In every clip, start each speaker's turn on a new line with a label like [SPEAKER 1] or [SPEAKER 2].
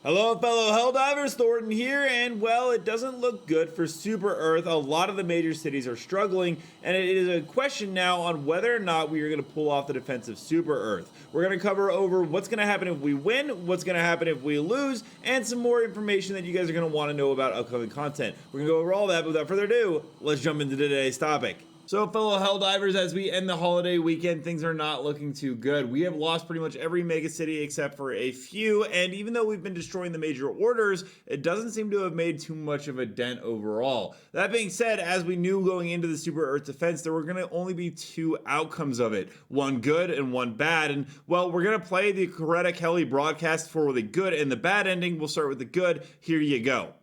[SPEAKER 1] Hello fellow Helldivers, Thornton here, and well, it doesn't look good for Super Earth. A lot of the major cities are struggling, and it is a question now on whether or not we are going to pull off the defense of Super Earth. We're going to cover over what's going to happen if we win, what's going to happen if we lose, and some more information that you guys are going to want to know about upcoming content. We're going to go over all that, but without further ado, let's jump into today's topic. So fellow Helldivers, as we end the holiday weekend, things are not looking too good. We have lost pretty much every mega city except for a few, and even though we've been destroying the major orders, it doesn't seem to have made too much of a dent overall. That being said, as we knew going into the Super Earth defense, there were going to only be two outcomes of it, one good and one bad, and well, we're going to play the Coretta Kelly broadcast for the good and the bad ending. We'll start with the good. Here you go.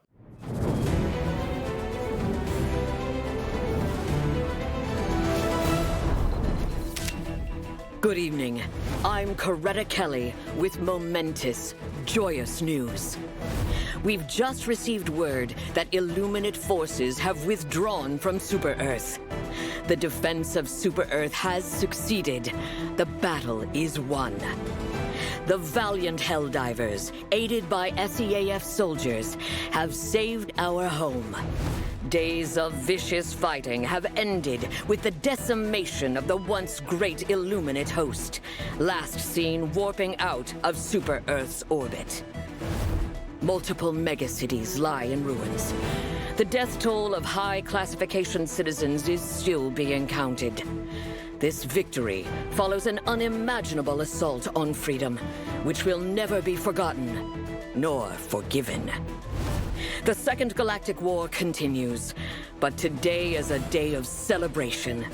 [SPEAKER 2] Good evening. I'm Coretta Kelly with momentous, joyous news. We've just received word that Illuminate forces have withdrawn from Super Earth. The defense of Super Earth has succeeded. The battle is won. The valiant Helldivers, aided by SEAF soldiers, have saved our home. Days of vicious fighting have ended with the decimation of the once great Illuminate host, last seen warping out of Super Earth's orbit. Multiple megacities lie in ruins. The death toll of high classification citizens is still being counted. This victory follows an unimaginable assault on freedom, which will never be forgotten, nor forgiven. The Second Galactic War continues, but today is a day of celebration.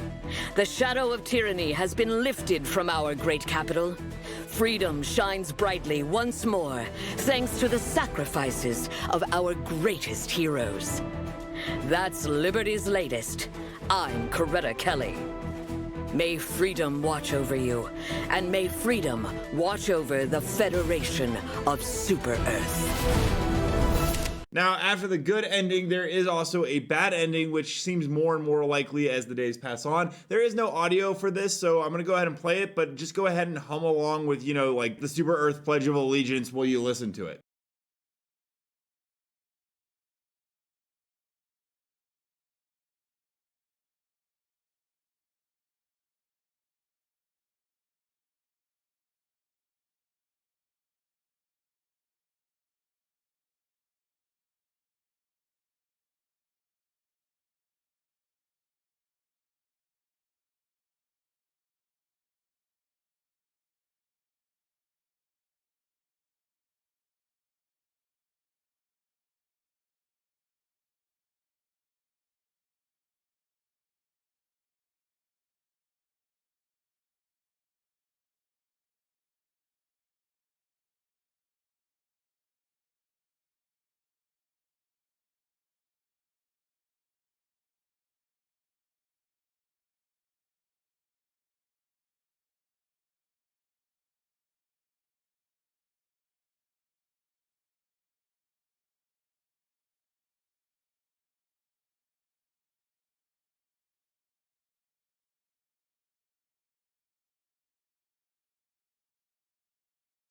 [SPEAKER 2] The shadow of tyranny has been lifted from our great capital. Freedom shines brightly once more, thanks to the sacrifices of our greatest heroes. That's Liberty's latest. I'm Coretta Kelly. May freedom watch over you, and may freedom watch over the Federation of Super Earth.
[SPEAKER 1] Now, after the good ending, there is also a bad ending, which seems more and more likely as the days pass on. There is no audio for this, so I'm going to go ahead and play it, but just go ahead and hum along with, like the Super Earth Pledge of Allegiance while you listen to it.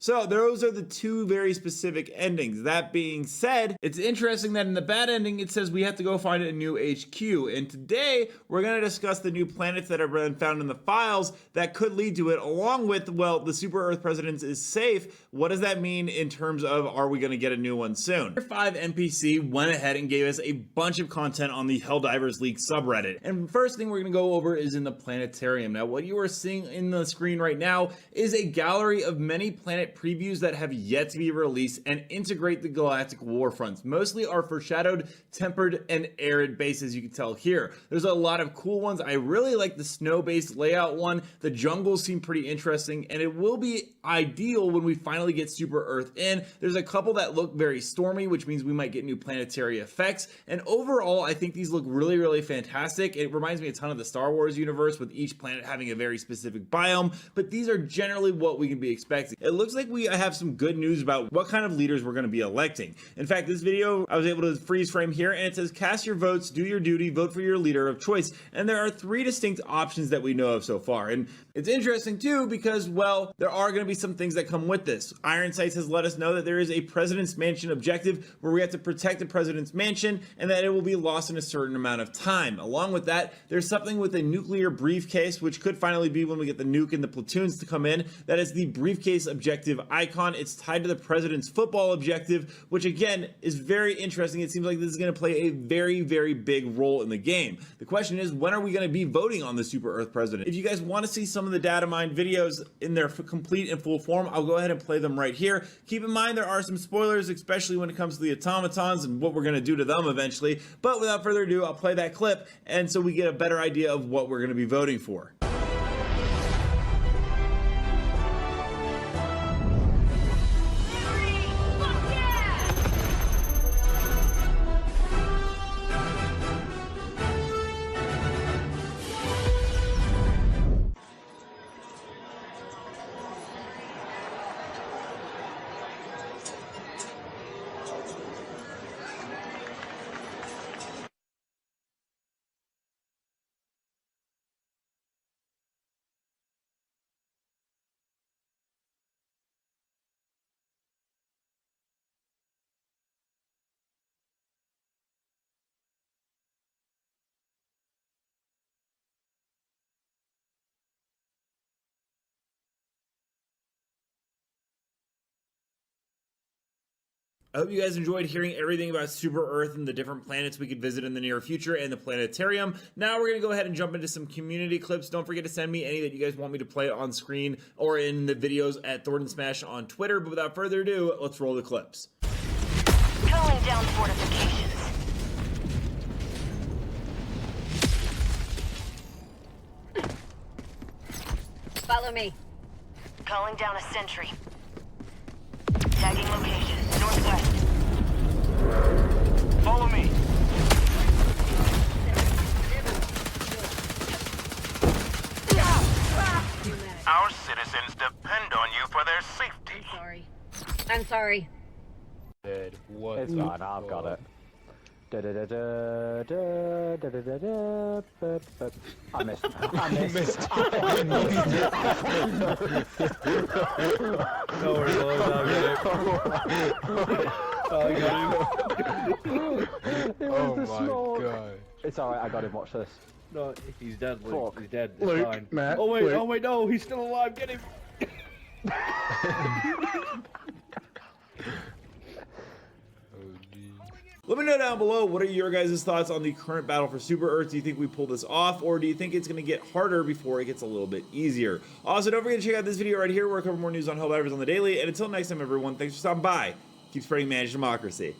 [SPEAKER 1] So those are the two very specific endings. That being said, it's interesting that in the bad ending, it says we have to go find a new HQ. And today, we're going to discuss the new planets that have been found in the files that could lead to it, along with, well, the Super Earth Presidents is safe. What does that mean in terms of, are we going to get a new one soon? Tier 5 NPC went ahead and gave us a bunch of content on the Helldivers League subreddit. And first thing we're going to go over is in the planetarium. Now, what you are seeing in the screen right now is a gallery of many planet previews that have yet to be released and integrate the galactic war fronts. Mostly are foreshadowed, tempered, and arid bases, you can tell here. There's a lot of cool ones. I really like the snow-based layout one. The jungles seem pretty interesting, and it will be ideal when we finally get Super Earth in. There's a couple that look very stormy, which means we might get new planetary effects. And overall, I think these look really, really fantastic. It reminds me a ton of the Star Wars universe, with each planet having a very specific biome, but these are generally what we can be expecting. It looks like like we have some good news about what kind of leaders we're going to be electing. In fact, this video, I was able to freeze frame here, and it says cast your votes, do your duty, vote for your leader of choice. And there are 3 distinct options that we know of so far. And it's interesting too because, well, there are going to be some things that come with this. Iron Sights has let us know that there is a President's Mansion objective where we have to protect the President's Mansion and that it will be lost in a certain amount of time. Along with that, there's something with a nuclear briefcase, which could finally be when we get the nuke and the platoons to come in. That is the briefcase objective icon. It's tied to the President's football objective, which again is very interesting. It seems like this is going to play a very, very big role in the game. The question is, when are we going to be voting on the Super Earth President? If you guys want to see some of the data mine videos in their complete and full form, I'll go ahead and play them right here. Keep in mind there are some spoilers, especially when it comes to the automatons and what we're going to do to them eventually. But without further ado, I'll play that clip, and so we get a better idea of what we're going to be voting for. I hope you guys enjoyed hearing everything about Super Earth and the different planets we could visit in the near future and the planetarium. Now we're going to go ahead and jump into some community clips. Don't forget to send me any that you guys want me to play on screen or in the videos at Thornton Smash on Twitter. But without further ado, let's roll the clips.
[SPEAKER 3] Calling down fortifications. Follow me. Calling down a sentry. Tagging location, northwest.
[SPEAKER 4] Follow me. Our citizens depend on you for their safety.
[SPEAKER 3] I'm sorry.
[SPEAKER 5] Dead. What?
[SPEAKER 6] It's fine, I've got it. I missed. I missed.
[SPEAKER 5] No worries, I got him.
[SPEAKER 6] Oh
[SPEAKER 5] my
[SPEAKER 6] smoke.
[SPEAKER 5] god.
[SPEAKER 6] It's alright, I got him, watch this.
[SPEAKER 5] No, he's dead, Luke.
[SPEAKER 6] Fuck.
[SPEAKER 5] He's dead. It's
[SPEAKER 7] Luke,
[SPEAKER 5] fine.
[SPEAKER 7] Matt,
[SPEAKER 5] oh wait,
[SPEAKER 7] Luke.
[SPEAKER 5] oh wait, no, he's still alive. Get him.
[SPEAKER 1] Let me know down below, what are your guys' thoughts on the current battle for Super Earth? Do you think we pull this off, or do you think it's going to get harder before it gets a little bit easier? Also, don't forget to check out this video right here where I cover more news on Helldivers on the daily. And until next time, everyone, thanks for stopping by. Keep spreading managed democracy.